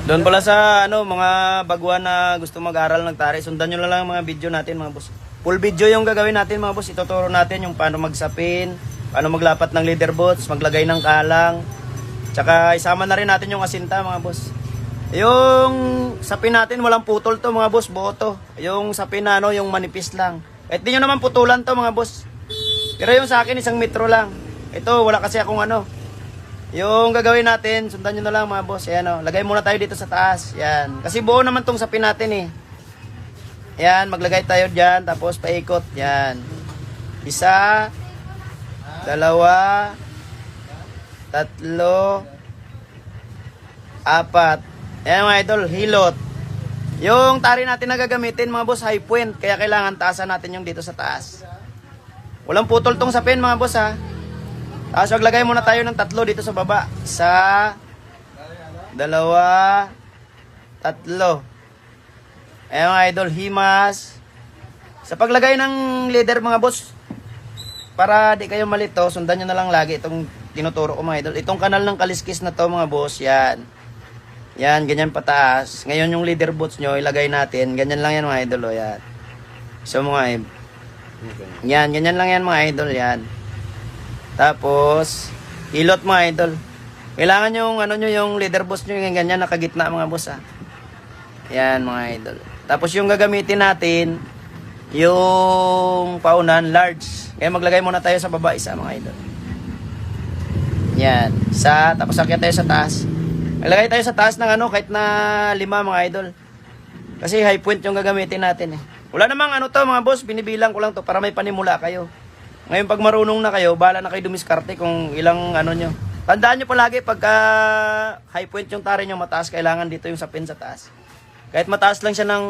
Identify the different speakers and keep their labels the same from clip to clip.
Speaker 1: Doon pala sa mga baguhan na gusto mag-aral ng tari, sundan nyo lang mga video natin mga boss. Full video yung gagawin natin mga boss. Ituturo natin yung paano magsapin, paano maglapat ng leader bolts, maglagay ng kalang. Tsaka isama na rin natin yung asinta mga boss. Yung sapin natin walang putol to mga boss, buo to. Yung sapin na yung manipis lang. Kahit di nyo naman putulan to mga boss. Pero yung sa akin 1 metro lang. Ito wala kasi akong Yung gagawin natin, sundan nyo na lang mga boss. Ayan lagay muna tayo dito sa taas. Yan. Kasi buo naman tong sapin natin Yan, maglagay tayo dyan. Tapos paikot. Yan. 1, 2, 3, 4, 5. Ayan mga idol, hilot. Yung tari natin na gagamitin mga boss, high point. Kaya kailangan taasan natin yung dito sa taas. Walang putol tong sapin mga boss Tapos maglagay muna tayo ng 3 dito sa baba. 1, 2, 3. Ayan mga idol, himas. Sa paglagay ng leader mga boss, para di kayo malito, sundan nyo na lang lagi itong tinuturo ko mga idol. Itong kanal ng kaliskis na to mga boss, yan. Yan, ganyan pataas. Ngayon yung leader bolts nyo, ilagay natin. Ganyan lang yan mga idol, yan. So mga yan, ganyan lang yan mga idol, yan. Tapos, hilot mga idol. Kailangan yung yung leader bolts nyo yung ganyan nakagitna mga boss Yan mga idol. Tapos yung gagamitin natin, yung paunan large. Kaya maglagay muna tayo sa baba isa mga idol. Yan. Tapos akyat tayo sa taas. Maglagay tayo sa taas ng kahit na 5 mga idol. Kasi high point yung gagamitin natin Wala namang to mga boss, binibilang ko lang to para may panimula kayo. Ngayon pag marunong na kayo, bahala na kayo dumiskarte kung ilang nyo. Tandaan nyo palagi pagka high point yung tari nyo mataas, kailangan dito yung sapin sa taas. Kahit mataas lang siya ng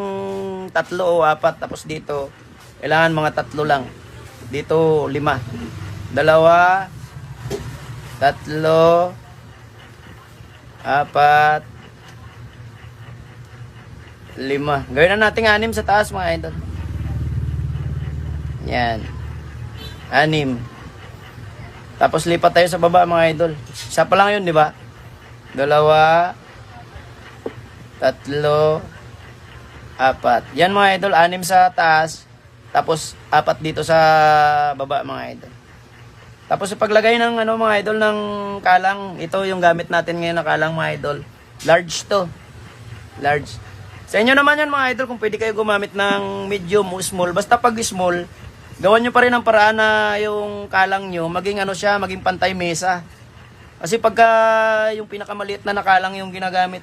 Speaker 1: 3 o 4, tapos dito, kailangan mga 3 lang. Dito 5. 2, 3, 4, 5. Gawin na natin 6 sa taas mga idol. Yan. 6. Tapos lipat tayo sa baba mga idol. Isa pa lang yun, di ba? 2, 3, 4. Yan mga idol, 6 sa taas. Tapos 4 dito sa baba mga idol. Tapos sa paglagay ng mga idol ng kalang, ito yung gamit natin ngayon na kalang mga idol. Large to. Large. Sa inyo naman yan mga idol kung pwede kayo gumamit ng medium o small. Basta pag small, gawan nyo pa rin ang paraan na yung kalang nyo, maging maging pantay mesa. Kasi pagka yung pinakamaliit na nakalang yung ginagamit,